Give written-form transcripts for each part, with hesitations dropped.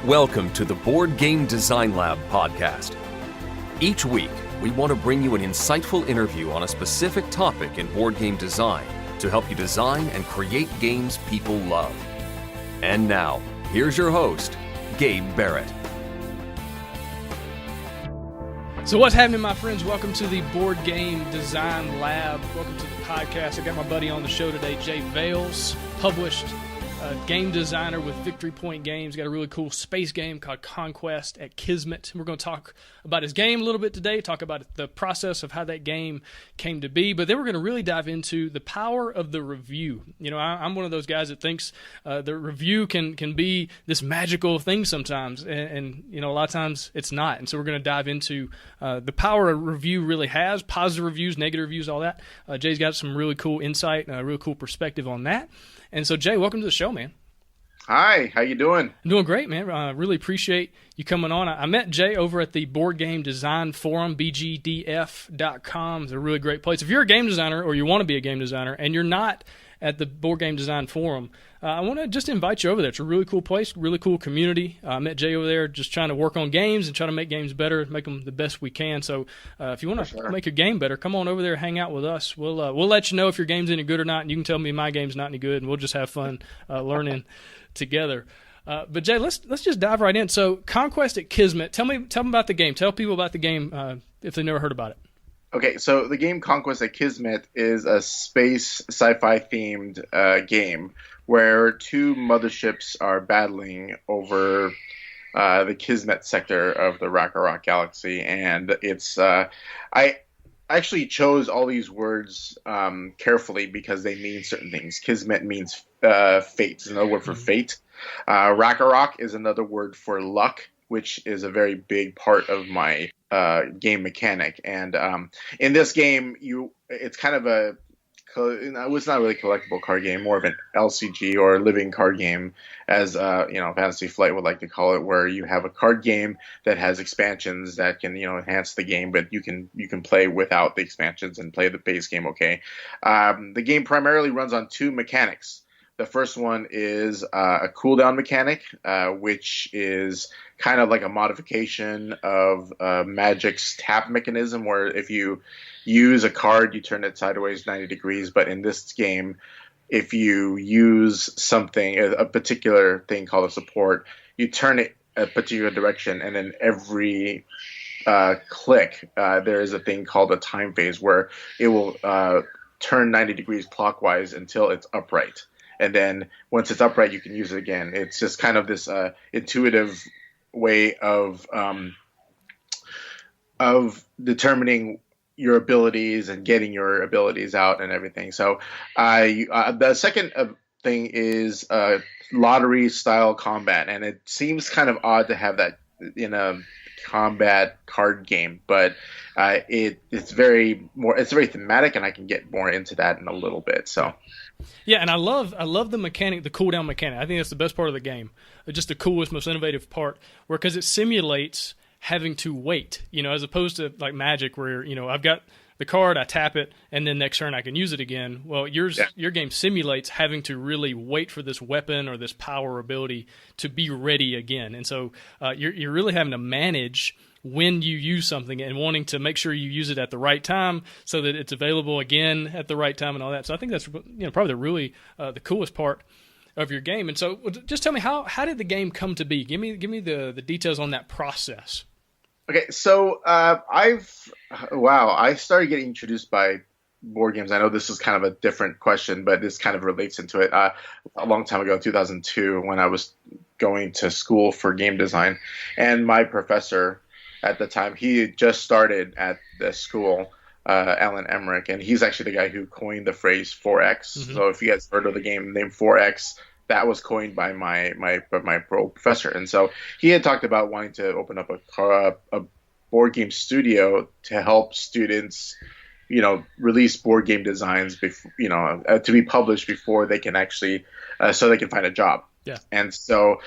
Welcome to the Board Game Design Lab podcast. Each week, we want to bring you an insightful interview on a specific topic in board game design to help you design and create games people love. And now, here's your host, Gabe Barrett. So what's happening, my friends? Welcome to the Board Game Design Lab. Welcome to the podcast. I got my buddy on the show today, Vales, published game designer with Victory Point Games. Got a really cool space game called Conquest at Kismet. We're going to talk about his game a little bit today, talk about the process of how that game came to be, but then we're going to really dive into the power of the review. You know, I'm one of those guys that thinks the review can be this magical thing sometimes, and you know, a lot of times it's not. And so we're going to dive into the power a review really has, positive reviews, negative reviews, all that. Jay's got some really cool insight, really cool perspective on that. And so, Jay, welcome to the show, man. Hi, how you doing? I'm doing great, man. Really appreciate you coming on. I met Jay over at the Board Game Design Forum, bgdf.com. It's a really great place. If you're a game designer or you want to be a game designer and you're not at the Board Game Design Forum, I want to just invite you over there. It's a really cool place, really cool community. I met Jay over there just trying to work on games and try to make games better, make them the best we can. So if you want to make your game better, come on over there, hang out with us. We'll let you know if your game's any good or not, and you can tell me my game's not any good, and we'll just have fun learning together. But Jay, let's just dive right in. So Conquest at Kismet, tell them about the game. Tell people about the game if they've never heard about it. Okay, so the game Conquest at Kismet is a space sci-fi themed game where two motherships are battling over the Kismet sector of the Ragnarok galaxy, and it's I actually chose all these words carefully because they mean certain things. Kismet means fate. It's another word for fate. Ragnarok is another word for luck, which is a very big part of my game mechanic. And in this game, it's kind of it's not really a collectible card game, more of an LCG or living card game, as Fantasy Flight would like to call it, where you have a card game that has expansions that can enhance the game, but you can play without the expansions and play the base game. Okay, the game primarily runs on two mechanics. The first one is a cooldown mechanic, which is kind of like a modification of Magic's tap mechanism, where if you use a card, you turn it sideways 90 degrees. But in this game, if you use something, a particular thing called a support, you turn it a particular direction, and then every click, there is a thing called a time phase where it will turn 90 degrees clockwise until it's upright. And then once it's upright, you can use it again. It's just kind of this intuitive way of determining your abilities and getting your abilities out and everything. So the second thing is lottery-style combat, and it seems kind of odd to have that in a combat card game, but it's very thematic, and I can get more into that in a little bit. So. Yeah, and I love the mechanic, the cooldown mechanic. I think that's the best part of the game. Just the coolest, most innovative part, because it simulates having to wait, as opposed to like Magic, where I've got the card, I tap it, and then next turn I can use it again. Well, your game simulates having to really wait for this weapon or this power ability to be ready again, and so you're really having to manage when you use something and wanting to make sure you use it at the right time so that it's available again at the right time and all that. So I think that's probably the coolest part of your game. And so just tell me, how did the game come to be? Give me the details on that process. Okay, so I started getting introduced by board games. I know this is kind of a different question, but this kind of relates into it. A long time ago, 2002, when I was going to school for game design, and my professor at the time, he had just started at the school, Alan Emmerich, and he's actually the guy who coined the phrase 4X. Mm-hmm. So if you guys heard of the game named 4X, that was coined by my professor. And so he had talked about wanting to open up a board game studio to help students, release board game designs to be published before they can actually, so they can find a job. Yeah. And so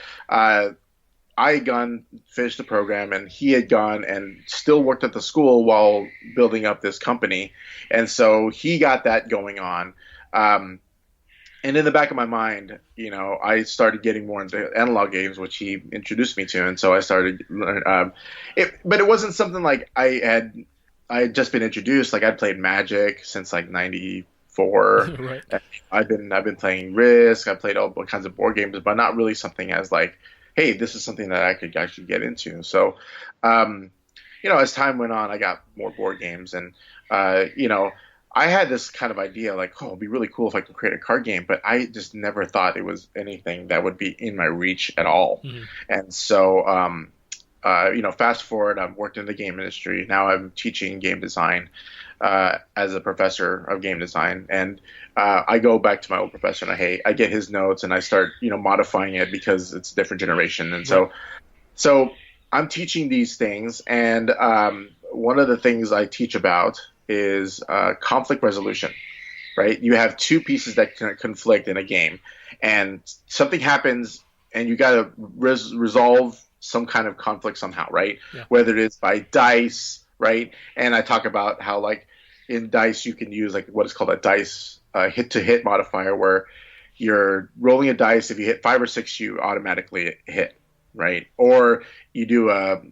I had gone, finished the program, and he had gone and still worked at the school while building up this company. And so he got that going on. And in the back of my mind, I started getting more into analog games, which he introduced me to, and so I started. But it wasn't something like I had just been introduced. Like I'd played Magic since like '94. Right. I've been playing Risk. I played all kinds of board games, but not really something as like, hey, this is something that I could actually get into. So, as time went on, I got more board games, and I had this kind of idea like, oh, it'd be really cool if I could create a card game, but I just never thought it was anything that would be in my reach at all. Mm-hmm. And so, fast forward, I've worked in the game industry. Now I'm teaching game design as a professor of game design. And I go back to my old professor and I get his notes and I start, modifying it because it's a different generation. And so I'm teaching these things. And one of the things I teach about is conflict resolution, right? You have two pieces that can conflict in a game, and something happens, and you got to resolve some kind of conflict somehow, right? Yeah. Whether it's by dice, right? And I talk about how, like, in dice, you can use like what is called a dice hit-to-hit modifier, where you're rolling a dice. If you hit 5 or 6, you automatically hit, right? Or you do a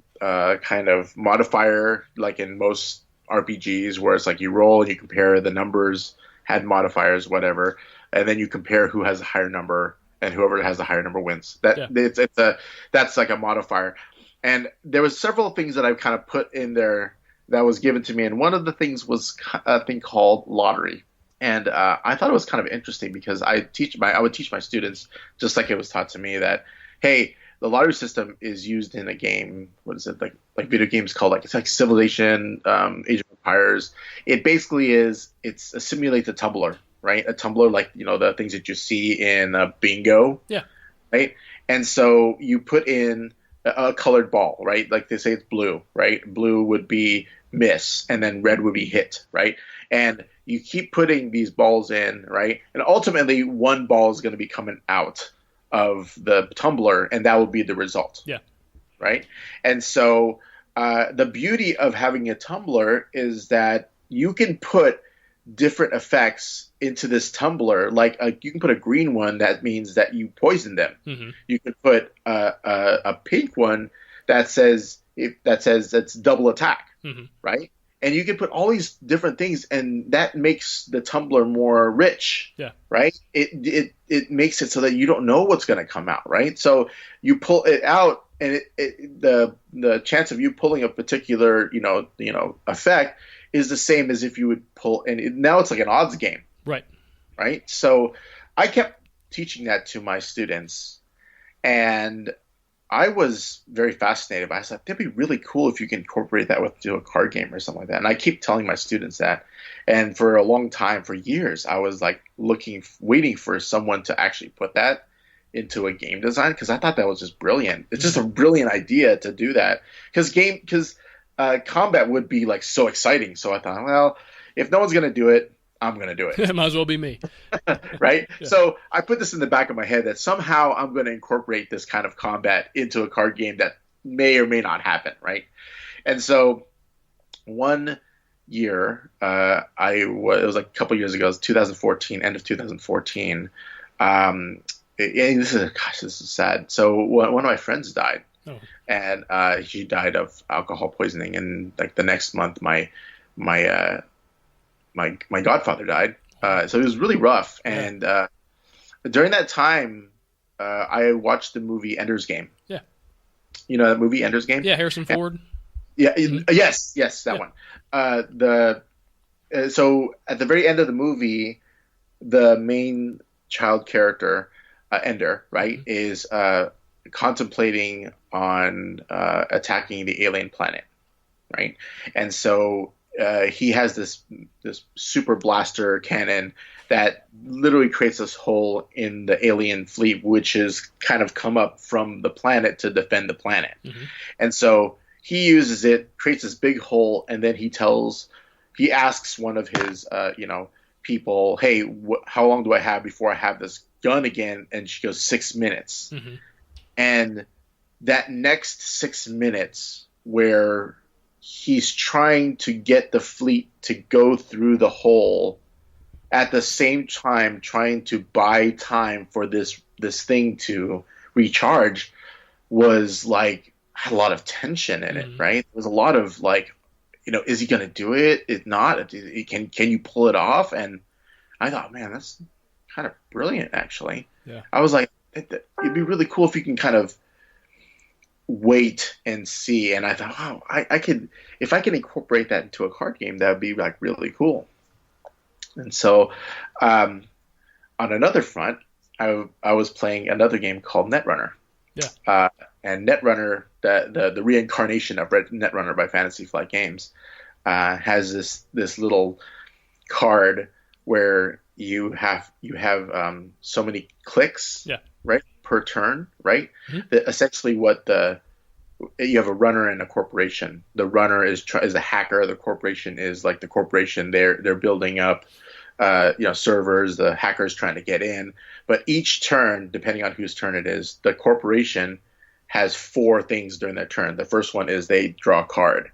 kind of modifier, like in most RPGs, where it's like you roll and you compare the numbers, had modifiers, whatever, and then you compare who has a higher number, and whoever has the higher number wins. That's like a modifier. And there was several things that I've kind of put in there that was given to me, and one of the things was a thing called lottery. And I thought it was kind of interesting because I would teach my students, just like it was taught to me, that hey, the lottery system is used in a game. What is it, like video games called, like, it's like Civilization, Age of Empires. It basically simulates a tumbler, right? A tumbler, like, the things that you see in bingo. Yeah. Right. And so you put in a colored ball, right? Like they say it's blue, right? Blue would be miss, and then red would be hit, right? And you keep putting these balls in, right? And ultimately one ball is going to be coming out of the tumbler, and that will be the result. Yeah. Right. And so the beauty of having a tumbler is that you can put different effects into this tumbler. Like you can put a green one that means that you poison them. Mm-hmm. You could put a pink one that says it's double attack. Mm-hmm. Right. And you can put all these different things, and that makes the tumbler more rich. Yeah. Right. It makes it so that you don't know what's going to come out. Right. So you pull it out, and the chance of you pulling a particular effect is the same as if you would pull. And now it's like an odds game. Right. Right. So I kept teaching that to my students, and I was very fascinated by it. I said, that'd be really cool if you can incorporate that do a card game or something like that. And I keep telling my students that. And for a long time, for years, I was like waiting for someone to actually put that into a game design, because I thought that was just brilliant. It's just a brilliant idea to do that, because combat would be like so exciting. So I thought, well, if no one's going to do it, I'm going to do it. It might as well be me. Right? Yeah. So I put this in the back of my head that somehow I'm going to incorporate this kind of combat into a card game that may or may not happen, right? And so one year, it was like a couple years ago, it was 2014, end of 2014. And this is sad. So one of my friends died. Oh. And he died of alcohol poisoning. And like the next month, my godfather died. So it was really rough. And during that time, I watched the movie Ender's Game. Yeah. You know that movie, Ender's Game? Yeah, Harrison Ford. Yeah. Yes, that one. So at the very end of the movie, the main child character, Ender, right, is contemplating on attacking the alien planet, right? And so he has this super blaster cannon that literally creates this hole in the alien fleet, which has kind of come up from the planet to defend the planet. Mm-hmm. And so he uses it, creates this big hole, and then he asks one of his people, hey, how long do I have before I have this gun again? And she goes, 6 minutes. Mm-hmm. And that next 6 minutes where he's trying to get the fleet to go through the hole at the same time trying to buy time for this thing to recharge was like had a lot of tension in it, right? There was a lot of like, is he going to do it? If not, can you pull it off? And I thought, man, that's kind of brilliant, actually. Yeah. I was like, it'd be really cool if you can kind of wait and see. And I thought, wow, if I can incorporate that into a card game, that would be like really cool. And so, on another front, I was playing another game called Netrunner. Yeah. And Netrunner, the reincarnation of Netrunner by Fantasy Flight Games, has this little card where you have so many clicks, right, per turn, right? That essentially you have a runner and a corporation. The runner is a hacker. The corporation is like the corporation. They're building up servers. The hacker's trying to get in. But each turn, depending on whose turn it is, the corporation has 4 things during their turn. The first one is they draw a card,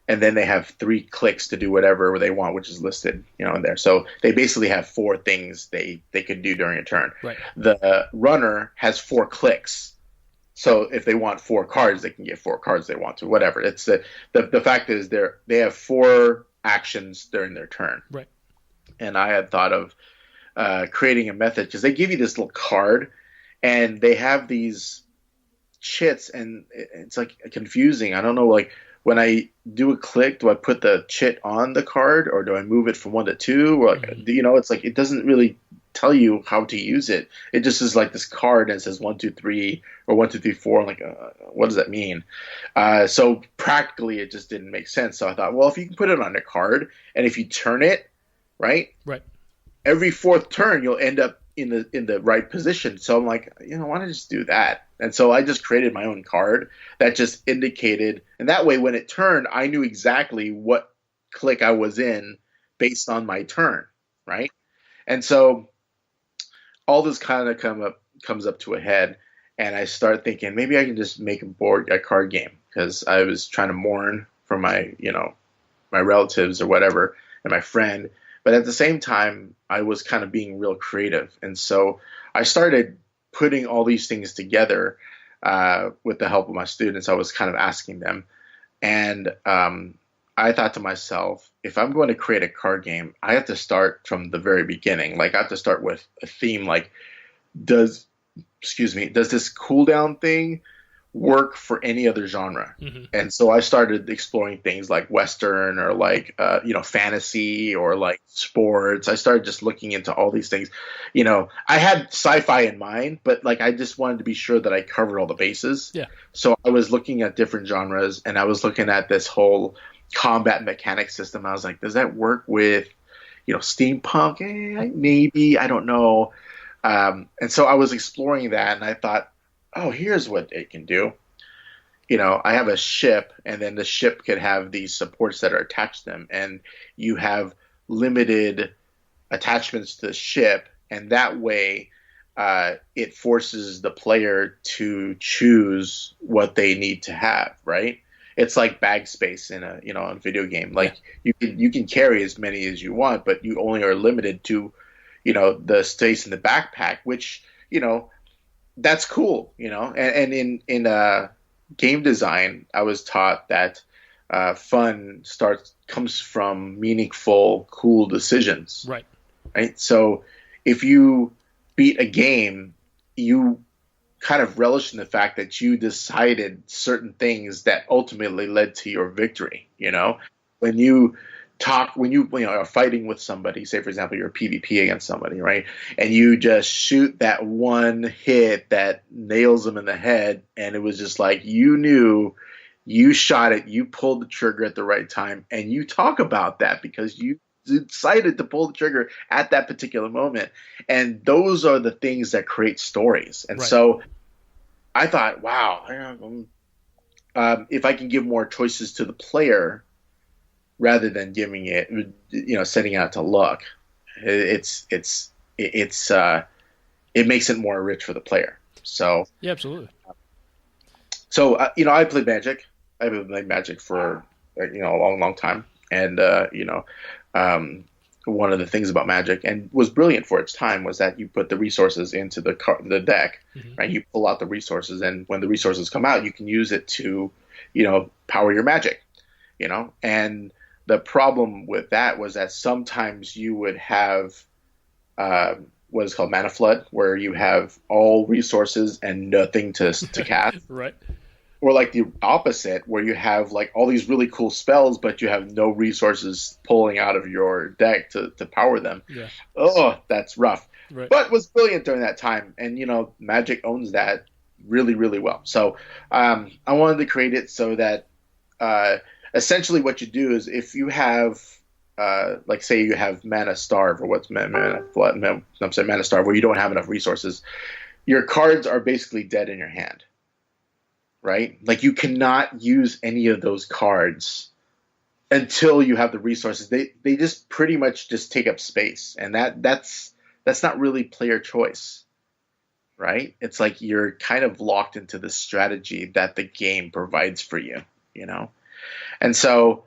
and then they have 3 clicks to do whatever they want, which is listed, in there. So they basically have 4 things they could do during a turn. Right. The runner has 4 clicks. So if they want 4 cards, they can get 4 cards they want to, whatever. It's the fact is they have 4 actions during their turn. Right. And I had thought of creating a method, because they give you this little card, and they have these chits, and it's like confusing. I don't know, like when I do a click, do I put the chit on the card, or do I move it from 1 to 2? Or like, it's like it doesn't really tell you how to use it. It just is like this card, and it says 1, 2, 3 or 1, 2, 3, 4. I'm like, what does that mean? So practically, it just didn't make sense. So I thought, well, if you can put it on a card, and if you turn it, right, every 4th turn, you'll end up in the right position. So I'm like, why don't I just do that? And so I just created my own card that just indicated, and that way when it turned, I knew exactly what click I was in based on my turn, right? And so all this kind of comes up to a head, and I start thinking maybe I can just make a card game, because I was trying to mourn for my my relatives or whatever, and my friend. But at the same time, I was kind of being real creative. And so I started putting all these things together with the help of my students. I was kind of asking them. And I thought to myself, if I'm going to create a card game, I have to start from the very beginning. Like I have to start with a theme, like does this cooldown thing work for any other genre? And so I started exploring things like Western, or like fantasy, or like sports. I started just looking into all these things. I had sci-fi in mind, but like I just wanted to be sure that I covered all the bases. Yeah. So I was looking at different genres, and I was looking at this whole combat mechanic system. I was like, does that work with steampunk? Maybe, I don't know. And so I was exploring that, and I thought, oh, here's what it can do. I have a ship, and then the ship could have these supports that are attached to them, and you have limited attachments to the ship, and that way it forces the player to choose what they need to have, right? It's like bag space in a in video game. Like you can carry as many as you want, but you only are limited to the space in the backpack, which that's cool, and in game design, I was taught that fun comes from meaningful, cool decisions. Right. So if you beat a game, you kind of relish in the fact that you decided certain things that ultimately led to your victory. When you are fighting with somebody, say for example you're PvP against somebody, right, and you just shoot that one hit that nails them in the head, and it was just like you knew you shot it, you pulled the trigger at the right time, and you talk about that because you decided to pull the trigger at that particular moment, and those are the things that create stories. And so I thought, wow, if I can give more choices to the player rather than giving it, setting out to luck, it makes it more rich for the player. So yeah, absolutely. So I played Magic. I've been playing Magic for a long time, and one of the things about Magic, and was brilliant for its time, was that you put the resources into the deck, right? You pull out the resources, and when the resources come out, you can use it to, power your Magic, And the problem with that was that sometimes you would have what is called mana flood, where you have all resources and nothing to cast. Right. Or like the opposite, where you have like all these really cool spells, but you have no resources pulling out of your deck to power them. Yeah. Oh, that's rough. Right. But was brilliant during that time. And, Magic owns that really, really well. So I wanted to create it so that essentially what you do is if you have, like say you have Mana Starve, or what's Mana Starve, where you don't have enough resources, your cards are basically dead in your hand. Right? Like you cannot use any of those cards until you have the resources. They just pretty much just take up space, and that's not really player choice, right? It's like you're kind of locked into the strategy that the game provides for you, And so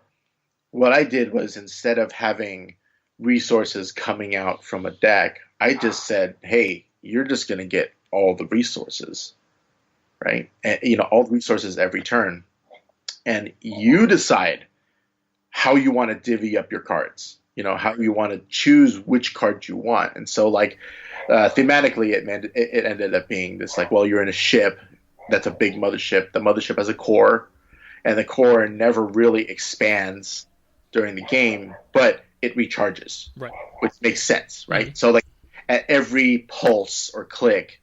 what I did was, instead of having resources coming out from a deck, I just said, hey, you're just going to get all the resources. Right? And, all the resources every turn. And you decide how you want to divvy up your cards, how you want to choose which card you want. And so like thematically, it ended up being this like, well, you're in a ship that's a big mothership. The mothership has a core, and the core never really expands during the game, but it recharges, right? Which makes sense, right? Mm-hmm. So like at every pulse or click,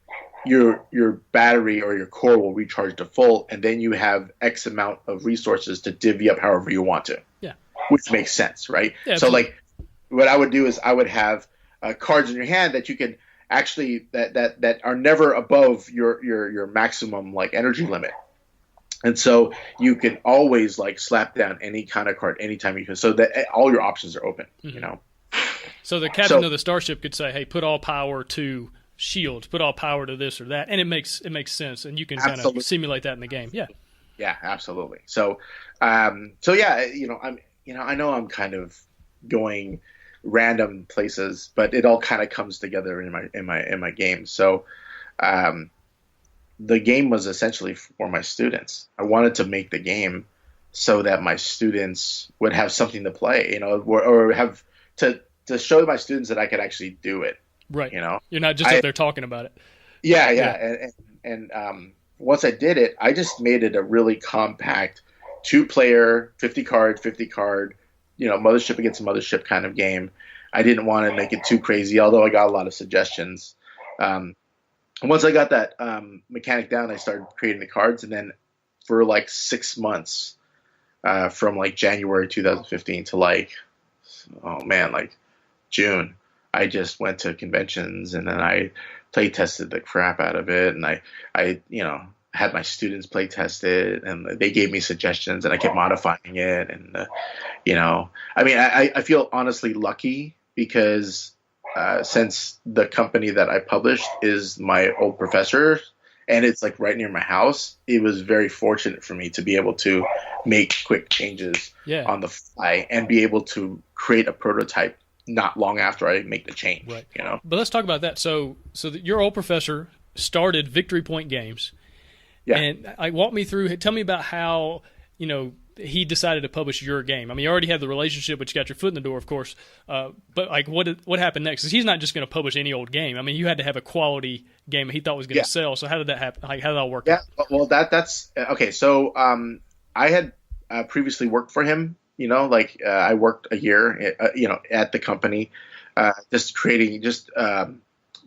your battery or your core will recharge to full, and then you have X amount of resources to divvy up however you want to. Yeah. Which makes sense, right? Yeah, so like what I would do is I would have cards in your hand that you can actually that are never above your maximum like energy limit. And so you can always like slap down any kind of card anytime you can, so that all your options are open, So the captain of the starship could say, hey, put all power to shields, put all power to this or that, and it makes sense, and you can kind of simulate that in the game. Yeah, absolutely. So yeah, I know I'm kind of going random places, but it all kind of comes together in my game. So the game was essentially for my students. I wanted to make the game so that my students would have something to play, or have to show my students that I could actually do it. Right. You're not just up there talking about it. Yeah. And once I did it, I just made it a really compact 2-player, 50 card, mothership against mothership kind of game. I didn't want to make it too crazy, although I got a lot of suggestions. Once I got that mechanic down, I started creating the cards, and then for like 6 months, from like January 2015 to like June, I just went to conventions, and then I play tested the crap out of it, and I had my students play test it, and they gave me suggestions, and I kept modifying it, and I feel honestly lucky because since the company that I published is my old professor, and it's like right near my house, it was very fortunate for me to be able to make quick changes on the fly and be able to create a prototype not long after I make the change. Right. But let's talk about that. So your old professor started Victory Point Games. Yeah. And walk me through, tell me about how, he decided to publish your game. I mean, you already had the relationship, but you got your foot in the door, of course. But like, what happened next? Because he's not just going to publish any old game. I mean, you had to have a quality game that he thought was going to sell. So how did that happen? Like, how did that work? Yeah. Well, that's okay. So I had previously worked for him. I worked a year, at the company, just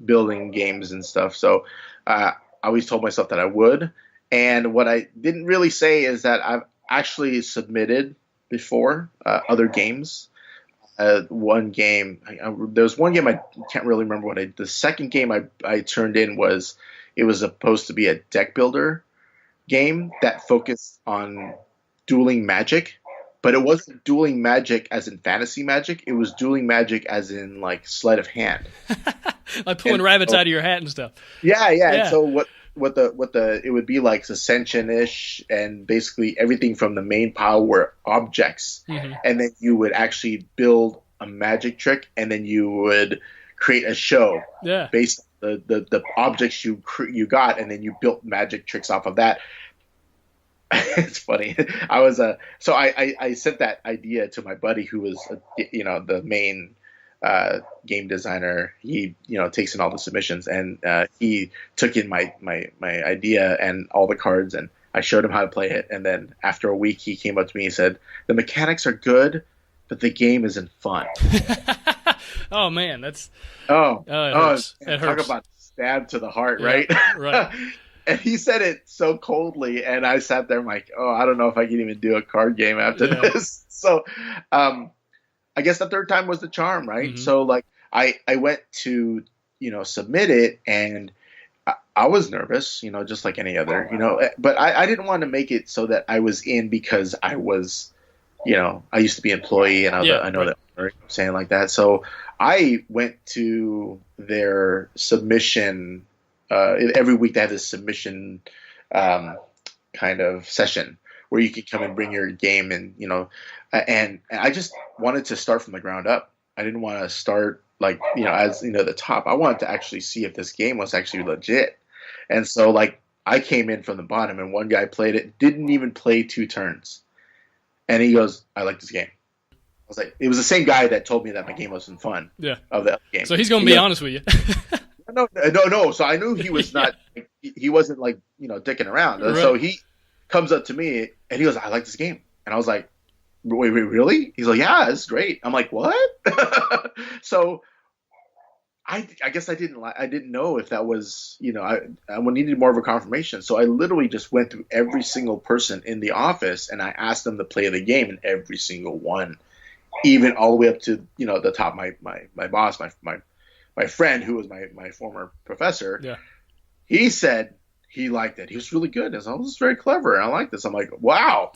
building games and stuff. So I always told myself that I would. And what I didn't really say is that I've actually submitted before other games. One game, there was one game I can't really remember the second game I turned in was supposed to be a deck builder game that focused on dueling magic. But it wasn't dueling magic as in fantasy magic. It was dueling magic as in like sleight of hand, like pulling rabbits out of your hat and stuff. Yeah. And so it would be like Ascension-ish, and basically everything from the main pile were objects, and then you would actually build a magic trick, and then you would create a show based on the objects you got, and then you built magic tricks off of that. It's funny. So I sent that idea to my buddy who was the main game designer. He takes in all the submissions, and he took in my idea and all the cards, and I showed him how to play it. And then after a week, he came up to me and said, "The mechanics are good, but the game isn't fun." Oh man, that's it hurts. It hurts. Talk about stab to the heart, yeah, right? Right. And he said it so coldly, and I sat there like, oh, I don't know if I can even do a card game after this. So, I guess the third time was the charm, right? Mm-hmm. So, like, I went to, submit it, and I was nervous, just like any other, but I didn't want to make it so that I was in because I was, I used to be an employee, and I know that I'm saying like that. So I went to their submission. Every week they have this submission kind of session where you can come and bring your game, and and I just wanted to start from the ground up. I didn't want to start like as the top. I wanted to actually see if this game was actually legit. And so like I came in from the bottom, and one guy played it, didn't even play 2 turns, and he goes, "I like this game." I was like, it was the same guy that told me that my game wasn't fun. Yeah. Of the game. So he's gonna be honest with you. No. So I knew he was not. He wasn't like dicking around. Right. So he comes up to me and he goes, "I like this game," and I was like, "Wait, really?" He's like, "Yeah, it's great." I'm like, "What?" So I guess I didn't know if that was I needed more of a confirmation. So I literally just went through every single person in the office, and I asked them to play the game, and every single one, even all the way up to the top, my boss, my friend who was my former professor, he said he liked it. He was really good. I was like, "Oh, this is very clever. I like this." I'm like, "Wow."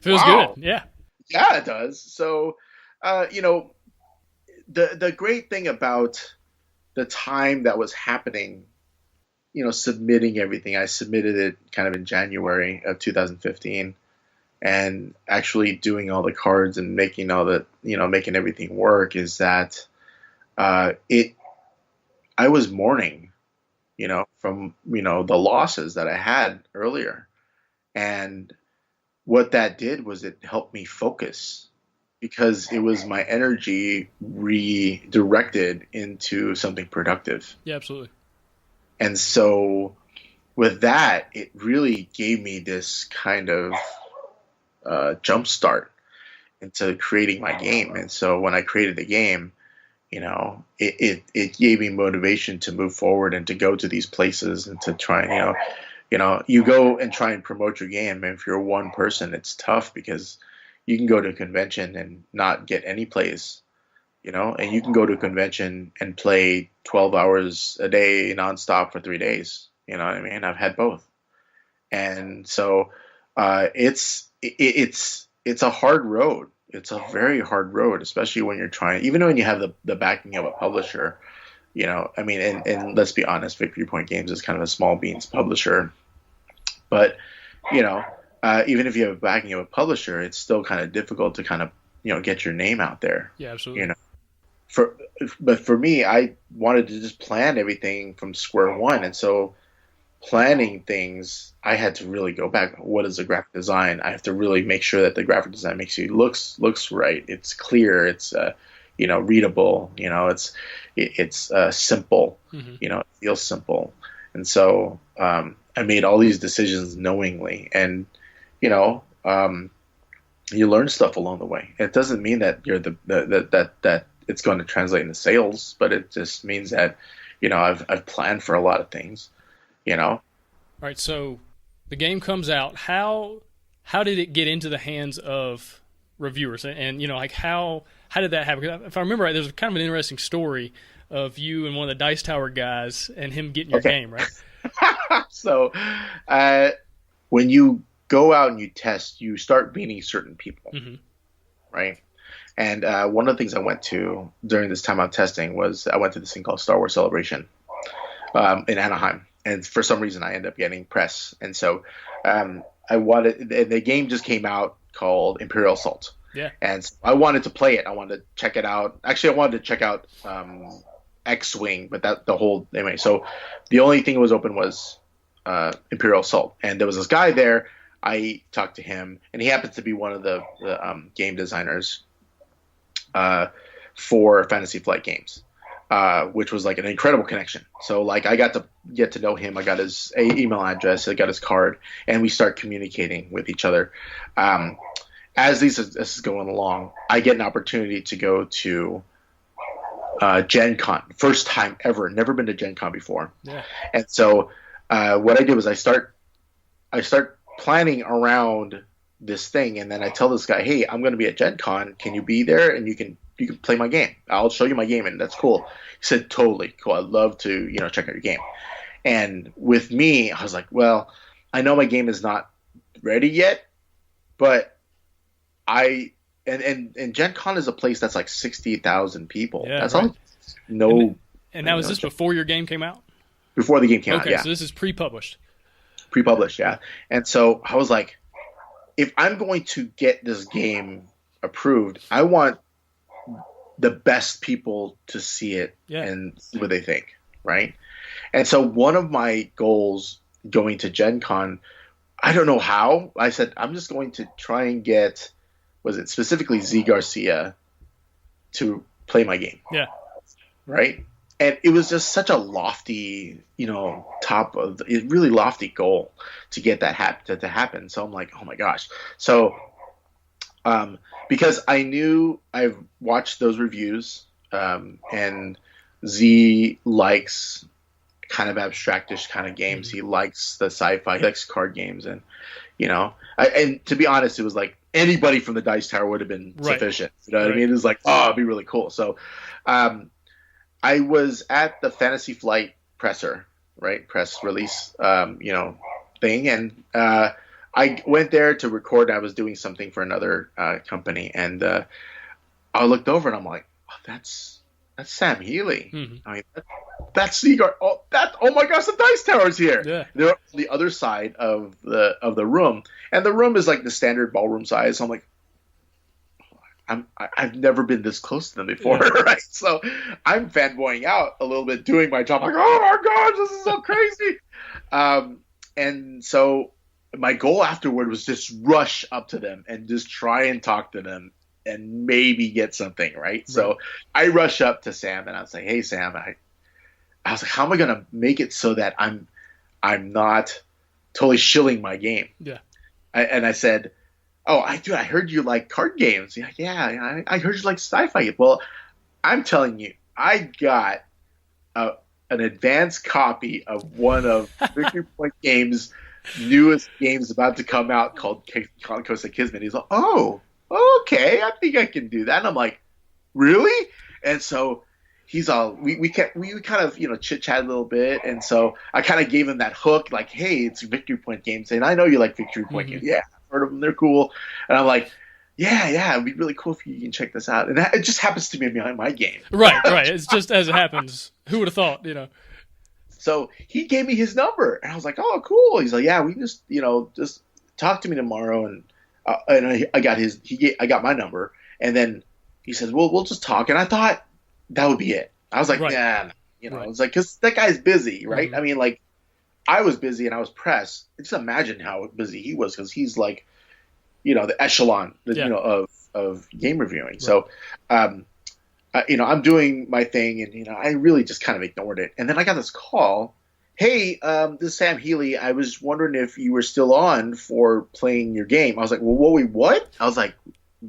Feels good. Yeah. Yeah, it does. So, the great thing about the time that was happening, submitting everything, I submitted it kind of in January of 2015, and actually doing all the cards and making all the, making everything work, is that I was mourning, from, the losses that I had earlier. And what that did was it helped me focus, because it was my energy redirected into something productive. Yeah, absolutely. And so with that, it really gave me this kind of jump start into creating my game. And so when I created the game, it gave me motivation to move forward and to go to these places and to try and, you go and try and promote your game. And if you're one person, it's tough, because you can go to a convention and not get any plays, and you can go to a convention and play 12 hours a day nonstop for 3 days. You know what I mean? I've had both. And so it's a hard road. It's a very hard road, especially when you're trying, even when you have the backing of a publisher, and let's be honest, Victory Point Games is kind of a small beans publisher. But, even if you have a backing of a publisher, it's still kind of difficult to kind of, get your name out there. Yeah, absolutely. But for me, I wanted to just plan everything from square one. And so planning things, I had to really go back. What is the graphic design? I have to really make sure that the graphic design makes you looks right. It's clear. It's readable. It's simple. Mm-hmm. It feels simple. And so I made all these decisions knowingly, and you learn stuff along the way. It doesn't mean that you're that it's going to translate into sales, but it just means that I've planned for a lot of things. All right, so the game comes out. How did it get into the hands of reviewers? And how did that happen? 'Cause if I remember right, there's kind of an interesting story of you and one of the Dice Tower guys and him getting your game, right? So when you go out and you test, you start meeting certain people, mm-hmm. right? And one of the things I went to during this time of testing was I went to this thing called Star Wars Celebration in Anaheim. And for some reason, I ended up getting press. And so I wanted – the game just came out called Imperial Assault. Yeah. And so I wanted to play it. I wanted to check it out. Actually, I wanted to check out X-Wing, but anyway. So the only thing that was open was Imperial Assault, and there was this guy there. I talked to him, and he happens to be one of the game designers for Fantasy Flight Games, which was like an incredible connection. So like I got to get to know him. I got his email address. I got his card, and we start communicating with each other. As this is going along, I get an opportunity to go to Gen Con. First time ever. Never been to Gen Con before. Yeah. And so what I did was I start planning around this thing, and then I tell this guy, hey, I'm going to be at Gen Con. Can you be there? And you can play my game. I'll show you my game, and that's cool. He said, totally cool. I'd love to, check out your game. And with me, I was like, well, I know my game is not ready yet, but and Gen Con is a place that's like 60,000 people. Yeah, that's right. all. No. And now, is this before your game came out? Before the game came out, Okay, yeah. so this is pre-published. Pre-published, yeah. And so I was like, if I'm going to get this game approved, I want the best people to see it and see what they think, right? And so one of my goals going to Gen Con, I don't know how, I said, I'm just going to try and get, was it specifically Zee Garcia to play my game. Yeah. Right? And it was just such a lofty, really lofty goal to get that to happen. So I'm like, oh my gosh. So, because I've watched those reviews, and Z likes kind of abstractish kind of games. He likes the sci-fi, he likes card games, and and to be honest, it was like anybody from the Dice Tower would have been sufficient. You know what I mean? It was like, oh, it'd be really cool. So, I was at the Fantasy Flight press release, thing, and I went there to record. I was doing something for another company, and I looked over and I'm like, oh, that's Sam Healy. Mm-hmm. I mean, that's Zee Gar. Oh my gosh, the Dice Tower's here. Yeah. They're on the other side of the room, and the room is like the standard ballroom size. So I'm like, I've never been this close to them before, right? So I'm fanboying out a little bit, doing my job, like, oh my gosh, this is so crazy. And so my goal afterward was just rush up to them and just try and talk to them and maybe get something, right? So I rush up to Sam and I was like, hey Sam, I was like, how am I gonna make it so that I'm not totally shilling my game? Yeah. And I said, oh, I heard you like card games. Yeah, I heard you like sci-fi. Well, I'm telling you, I got an advanced copy of one of Victory Point Games' newest games about to come out called Conquest of Kismet. He's like, oh, okay, I think I can do that. And I'm like, really? And so he's all, we kind of, chit-chat a little bit. And so I kind of gave him that hook, like, hey, it's Victory Point Games. And I know you like Victory Point Games. Yeah. Heard of them, they're cool. And I'm like, yeah, it'd be really cool if you can check this out. And it just happens to be behind my game. Right. It's just as it happens. Who would have thought, So he gave me his number, and I was like, oh, cool. He's like, yeah, we can just talk to me tomorrow. And I got my number, and then he says, well, we'll just talk. And I thought that would be it. I was like, nah, it's like, because that guy's busy, right? Mm-hmm. I mean, like, I was busy and I was pressed. Just imagine how busy he was, because he's like, the echelon, of game reviewing. Right. So, I'm doing my thing, and I really just kind of ignored it. And then I got this call. Hey, this is Sam Healy. I was wondering if you were still on for playing your game. I was like, well, wait, what? I was like,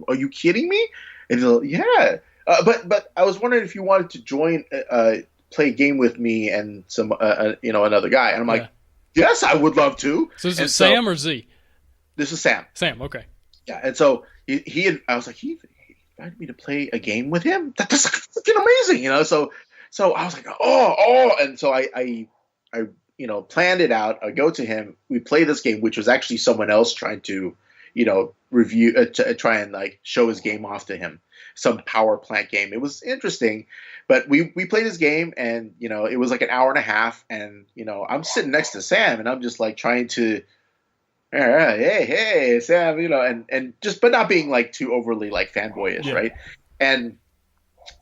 are you kidding me? And he's like, yeah. But I was wondering if you wanted to join, play a game with me and some, another guy. And I'm like, yes, I would love to. So this is Sam or Z? This is Sam. Sam, okay. Yeah, and so I was like, he invited me to play a game with him? That's freaking amazing, So I was like, oh. And so I planned it out. I go to him. We play this game, which was actually someone else trying to, review, try and like show his game off to him. Some power plant game. It was interesting, but we played this game, and it was like an hour and a half, and I'm sitting next to Sam, and I'm just like trying to hey, Sam, and just, but not being like too overly like fanboyish, right? And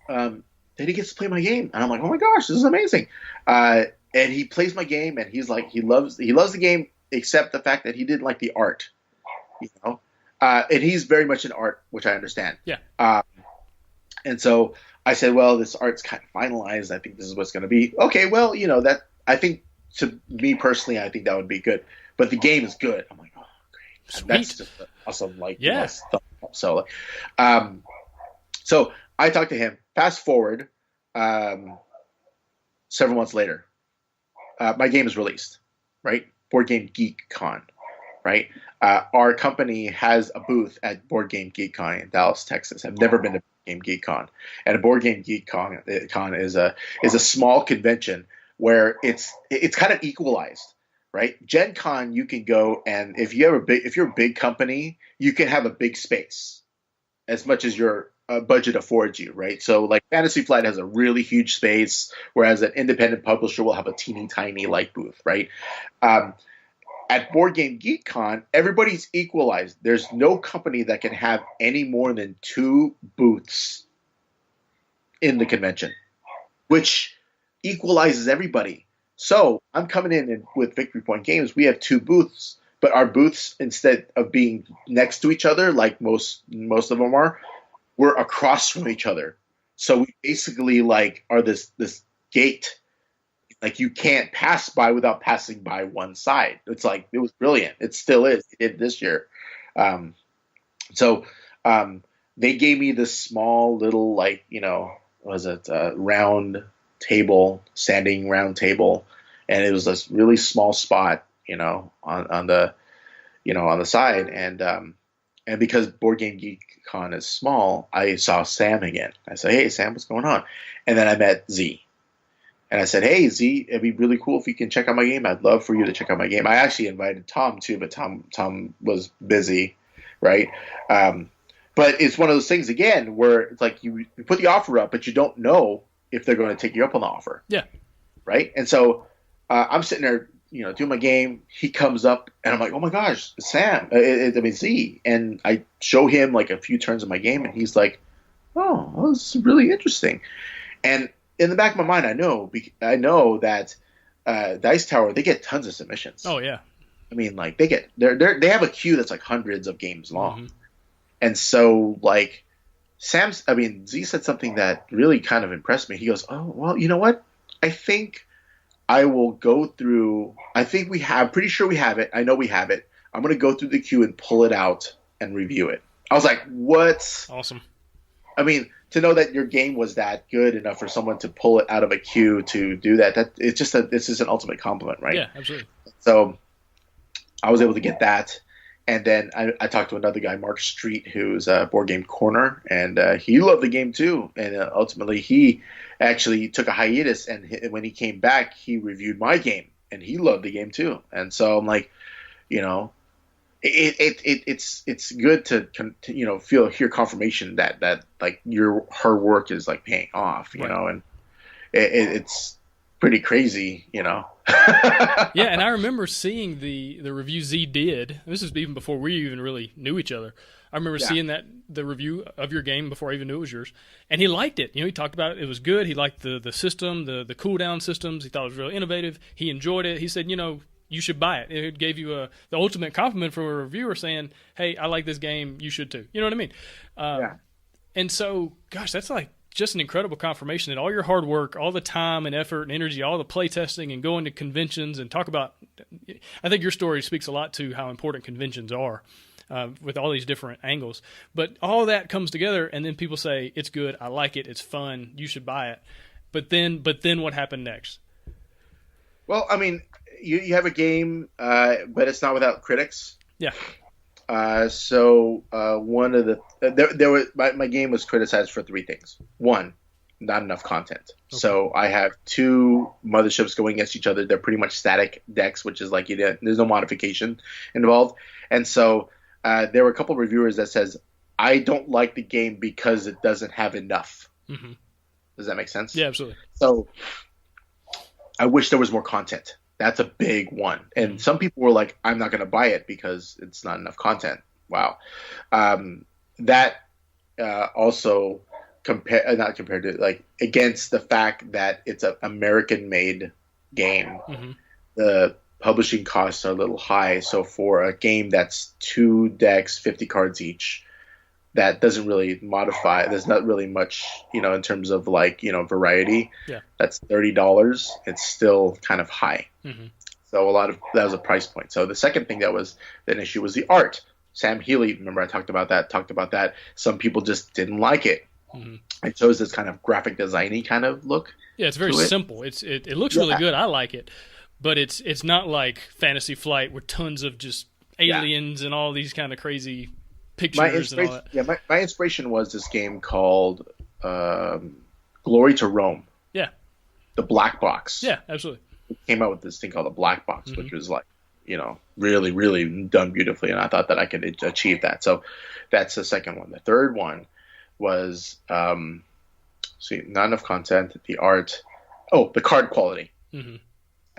then he gets to play my game, and I'm like, oh my gosh, this is amazing. And he plays my game, and he's like, he loves the game, except the fact that he didn't like the art, and he's very much in art, which I understand. Yeah. And so I said, well, this art's kind of finalized. I think this is what's going to be. Okay, well, that I think, to me personally, I think that would be good. But the game is good. I'm like, oh, great. Sweet. That's just awesome. Like, yeah. So I talked to him. Fast forward, several months later, my game is released, right? Board Game Geek Con, right? Our company has a booth at Board Game Geek Con in Dallas, Texas. I've never been to Board Game Geek Con, and a Board Game Geek Con is a small convention where it's kind of equalized, right? Gen Con, you can go, and if you're a big company, you can have a big space as much as your budget affords you, right? So like Fantasy Flight has a really huge space, whereas an independent publisher will have a teeny tiny like booth, right? At Board Game Geek Con, everybody's equalized. There's no company that can have any more than 2 booths in the convention, which equalizes everybody. So I'm coming in, and with Victory Point Games, we have 2 booths, but our booths, instead of being next to each other like most of them are, we're across from each other. So we basically like are this gate, like you can't pass by without passing by one side. It's like, it was brilliant. It still is. It did this year. So they gave me this small little, like, round table, standing round table, and it was this really small spot, on the side, and because Board Game Geek Con is small, I saw Sam again. I said, hey, Sam, what's going on? And then I met Zee. And I said, hey, Zee, it'd be really cool if you can check out my game. I'd love for you to check out my game. I actually invited Tom, too, but Tom was busy, right? But it's one of those things, again, where it's like you put the offer up, but you don't know if they're going to take you up on the offer. Yeah. Right? And so I'm sitting there, doing my game. He comes up, and I'm like, oh my gosh, Sam, Zee. And I show him like a few turns of my game, and he's like, oh, this is really interesting. And in the back of my mind, I know that Dice Tower, they get tons of submissions. Oh yeah. I mean, like they have a queue that's like hundreds of games long. Mm-hmm. And so like Zee said something that really kind of impressed me. He goes, oh, well, you know what? I think I will go through, I'm pretty sure we have it. I know we have it. I'm going to go through the queue and pull it out and review it. I was like, what? Awesome. I mean, to know that your game was that good enough for someone to pull it out of a queue to do that it's just this is an ultimate compliment, right? Yeah, absolutely. So I was able to get that. And then I talked to another guy, Mark Street, who's a Board Game Corner, and he loved the game too. And ultimately, he actually took a hiatus, and when he came back, he reviewed my game, and he loved the game too. And so I'm like, it's good to hear confirmation that like your hard work is like paying off, and it's pretty crazy, Yeah, and I remember seeing the review Zee did. This is even before we even really knew each other. I remember seeing the review of your game before I even knew it was yours, and he liked it. He talked about it was good. He liked the system, the cooldown systems. He thought it was really innovative. He enjoyed it. He said, you should buy it. It gave you the ultimate compliment from a reviewer saying, hey, I like this game. You should too. You know what I mean? Yeah. And so, gosh, that's like just an incredible confirmation that all your hard work, all the time and effort and energy, all the play testing and going to conventions and talk about, I think your story speaks a lot to how important conventions are with all these different angles. But all that comes together, and then people say, it's good, I like it, it's fun, you should buy it. But then what happened next? Well, I mean, you have a game, but it's not without critics. Yeah. So one of my game was criticized for 3 things. 1, not enough content. Okay. So I have 2 motherships going against each other. They're pretty much static decks, which is like there's no modification involved. And so there were a couple of reviewers that says, I don't like the game because it doesn't have enough. Mm-hmm. Does that make sense? Yeah, absolutely. So I wish there was more content. That's a big one. And some people were like, I'm not going to buy it because it's not enough content. Wow. That also not compared to, like, against the fact that it's an American-made game, the publishing costs are a little high. So for a game that's 2 decks, 50 cards each, that doesn't really modify. There's not really much, in terms of, like, variety. Yeah. That's $30. It's still kind of high. So that was a price point. So the second thing that was an issue was the art. Sam Healy, remember I talked about that. Some people just didn't like it. It shows this kind of graphic design-y kind of look. Yeah, it's very simple. It looks really good. I like it. But it's not like Fantasy Flight with tons of just aliens and all these kind of crazy pictures and all that. Yeah, my inspiration was this game called Glory to Rome. Yeah. The Black Box. Yeah, absolutely. It came out with this thing called the Black Box, which was like, really, really done beautifully, and I thought that I could achieve that. So that's the second one. The third one was, not enough content, the art, the card quality. And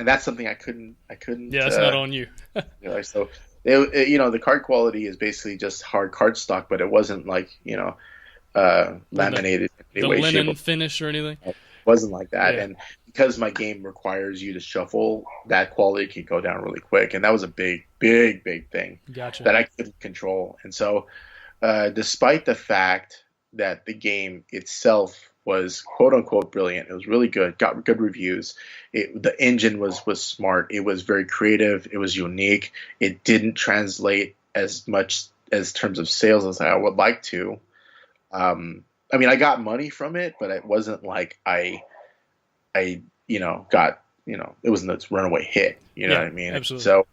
that's something I couldn't. Yeah, that's not on you. So, the card quality is basically just hard cardstock, but it wasn't like, laminated. The linen finish or anything? It wasn't like that. Yeah. And because my game requires you to shuffle, that quality can go down really quick. And that was a big, big, big thing that I couldn't control. And so, despite the fact that the game itself was quote unquote brilliant, it was really good, got good reviews. The engine was smart. It was very creative. It was unique. It didn't translate as much as terms of sales as I would like to. I got money from it, but it wasn't like I got, it wasn't this runaway hit. You know what I mean? Absolutely. So,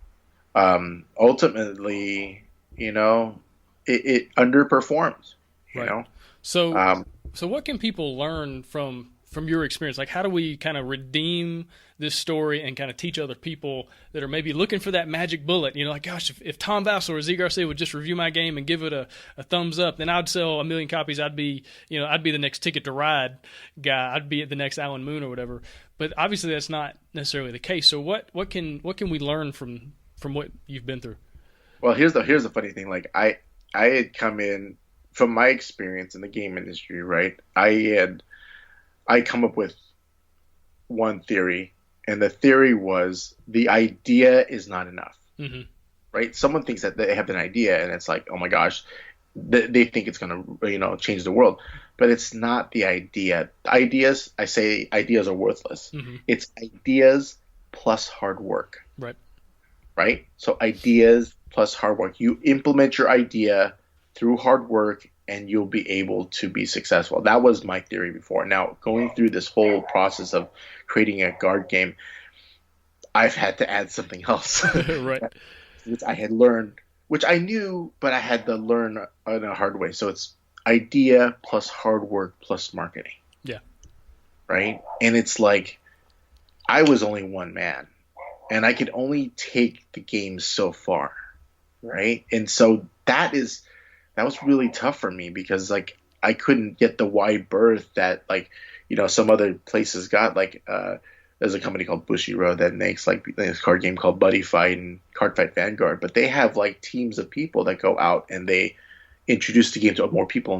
ultimately, it underperformed. You know. So what can people learn from your experience? Like, how do we kind of redeem this story and kind of teach other people that are maybe looking for that magic bullet? Like, gosh, if Tom Vassell or Zee Garcia would just review my game and give it a thumbs up, then I'd sell 1 million copies. I'd be the next Ticket to Ride guy. I'd be the next Alan Moon or whatever. But obviously that's not necessarily the case. So what can we learn from what you've been through? Well, here's the funny thing. Like, I had come in from my experience in the game industry, right? I come up with one theory, and the theory was the idea is not enough, right? Someone thinks that they have an idea, and it's like, oh my gosh, they think it's going to, change the world, but it's not the idea. Ideas are worthless. It's ideas plus hard work, right? So ideas plus hard work. You implement your idea through hard work, and you'll be able to be successful. That was my theory before. Now, going through this whole process of creating a card game, I've had to add something else. Right. Which I had learned, which I knew, but I had to learn in a hard way. So it's idea plus hard work plus marketing. Yeah. Right? And it's like, I was only one man, and I could only take the game so far. Right? And so that was really tough for me, because like I couldn't get the wide berth that, like, some other places got. Like, there's a company called Bushiroad that makes like a card game called Buddy Fight and Card Fight Vanguard, but they have like teams of people that go out and they introduce the game to more people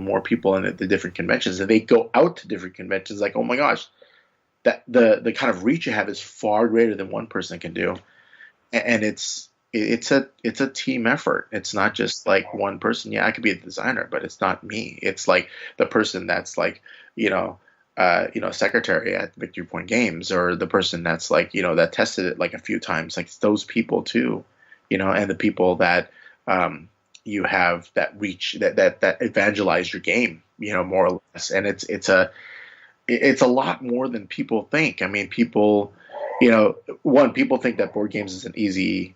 and at the different conventions, and they go out to different conventions. Like, oh my gosh, that the kind of reach you have is far greater than one person can do, and it's a team effort. It's not just like one person. Yeah, I could be a designer, but it's not me. It's like the person that's like, secretary at Victory Point Games, or the person that's like, that tested it like a few times. Like, it's those people too, and the people that you have that reach, that evangelize your game, more or less. And it's a lot more than people think. I mean, people, people think that board games is an easy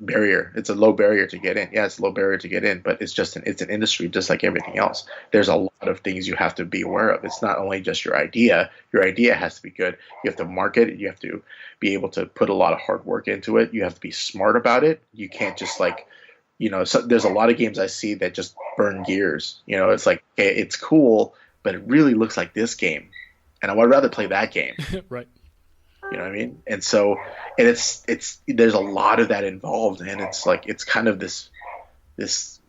barrier. It's a low barrier to get in. Yeah, it's a low barrier to get in, but it's an industry just like everything else. There's a lot of things you have to be aware of. It's not only just your idea. Your idea has to be good. You have to market it. You have to be able to put a lot of hard work into it. You have to be smart about it. You can't just so there's a lot of games I see that just burn gears. It's like, okay, it's cool, but it really looks like this game, and I would rather play that game. Right. You know what I mean? And so, and it's there's a lot of that involved, and it's like it's kind of this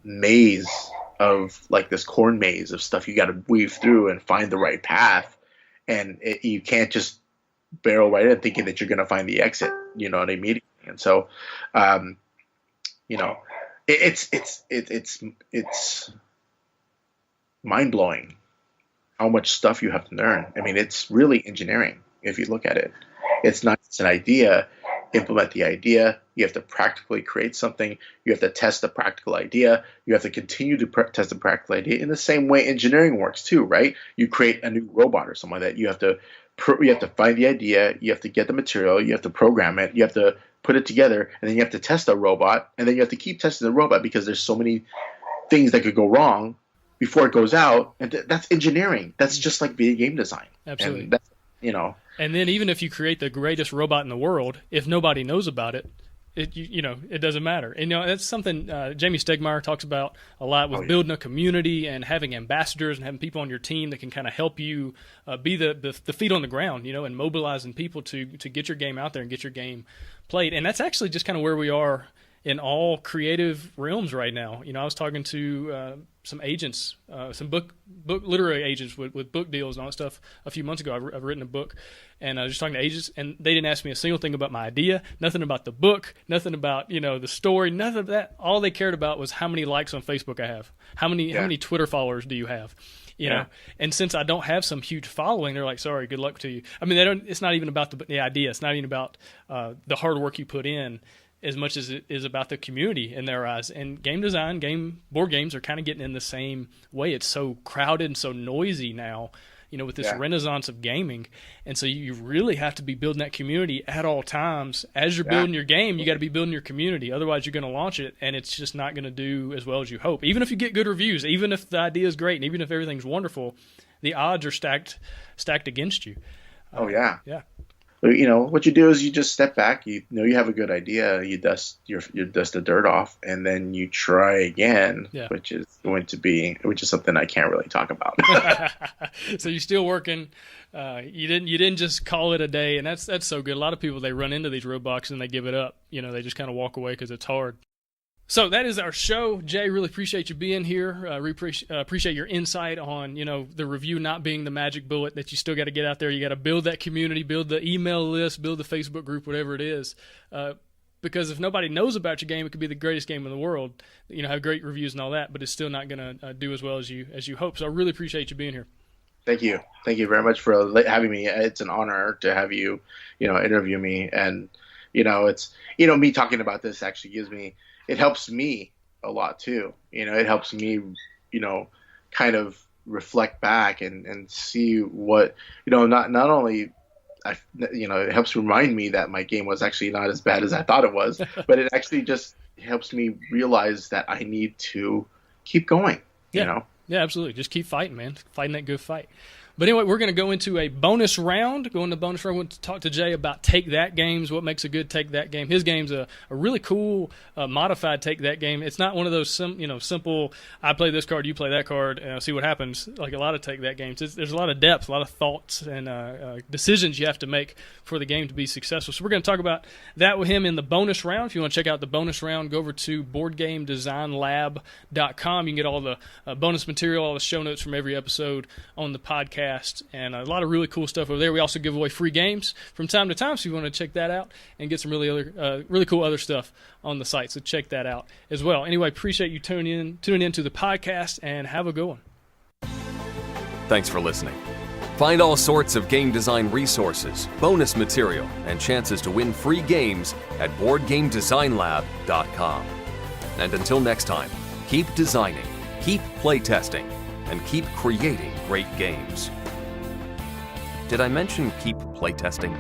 maze of like this corn maze of stuff you got to weave through and find the right path, and you can't just barrel right in thinking that you're going to find the exit. You know what I mean? And so, you know, it's mind blowing how much stuff you have to learn. I mean, it's really engineering if you look at it. It's not just an idea. Implement the idea. You have to practically create something. You have to test the practical idea. You have to continue to test the practical idea. In the same way, engineering works too, right? You create a new robot or something like that. You have to find the idea. You have to get the material. You have to program it. You have to put it together, and then you have to test the robot, and then you have to keep testing the robot because there's so many things that could go wrong before it goes out. And that's engineering. That's just like video game design. Absolutely. And that's, you know. And then even if you create the greatest robot in the world, if nobody knows about it, it doesn't matter. And that's something Jamie Stegmaier talks about a lot with building a community and having ambassadors and having people on your team that can kind of help you be the feet on the ground, and mobilizing people to get your game out there and get your game played. And that's actually just kind of where we are in all creative realms right now. I was talking to some agents, some book literary agents with book deals and all that stuff a few months ago. I've written a book, and I was just talking to agents, and they didn't ask me a single thing about my idea, nothing about the book, nothing about the story, nothing of that. All they cared about was how many likes on Facebook I have, how many Twitter followers do you have, you know. And since I don't have some huge following, they're like, sorry, good luck to you. I mean, it's not even about the idea. It's not even about the hard work you put in, as much as it is about the community in their eyes. And game design, board games are kind of getting in the same way. It's so crowded and so noisy now, with this renaissance of gaming. And so you really have to be building that community at all times. As you're building your game, you got to be building your community. Otherwise, you're going to launch it, and it's just not going to do as well as you hope. Even if you get good reviews, even if the idea is great, and even if everything's wonderful, the odds are stacked against you. Yeah. What you do is you just step back. You have a good idea. You dust the dirt off, and then you try again, which is something I can't really talk about. So you're still working. You didn't just call it a day, and that's so good. A lot of people, they run into these roadblocks and they give it up. They just kind of walk away because it's hard. So that is our show. Jay, really appreciate you being here. Appreciate your insight on, the review not being the magic bullet, that you still got to get out there. You got to build that community, build the email list, build the Facebook group, whatever it is. Because if nobody knows about your game, it could be the greatest game in the world, have great reviews and all that, but it's still not going to do as well as you hope. So I really appreciate you being here. Thank you. Thank you very much for having me. It's an honor to have you, interview me. And, it's, me talking about this actually it helps me a lot too. It helps me, kind of reflect back and see what, not only, it helps remind me that my game was actually not as bad as I thought it was, but it actually just helps me realize that I need to keep going, Yeah, absolutely. Just keep fighting, man. Fighting that good fight. But anyway, we're going to go into a bonus round. We're going to talk to Jay about Take That games, what makes a good Take That game. His game's a really cool modified Take That game. It's not one of those simple, I play this card, you play that card, and see what happens, like a lot of Take That games. There's a lot of depth, a lot of thoughts and decisions you have to make for the game to be successful. So we're going to talk about that with him in the bonus round. If you want to check out the bonus round, go over to BoardGameDesignLab.com. You can get all the bonus material, all the show notes from every episode on the podcast, and a lot of really cool stuff over there. We also give away free games from time to time, so you want to check that out and get some really cool other stuff on the site. So check that out as well. Anyway, appreciate you tuning in to the podcast, and have a good one. Thanks for listening. Find all sorts of game design resources, bonus material, and chances to win free games at BoardGameDesignLab.com. And until next time, keep designing, keep playtesting, and keep creating great games. Did I mention keep playtesting?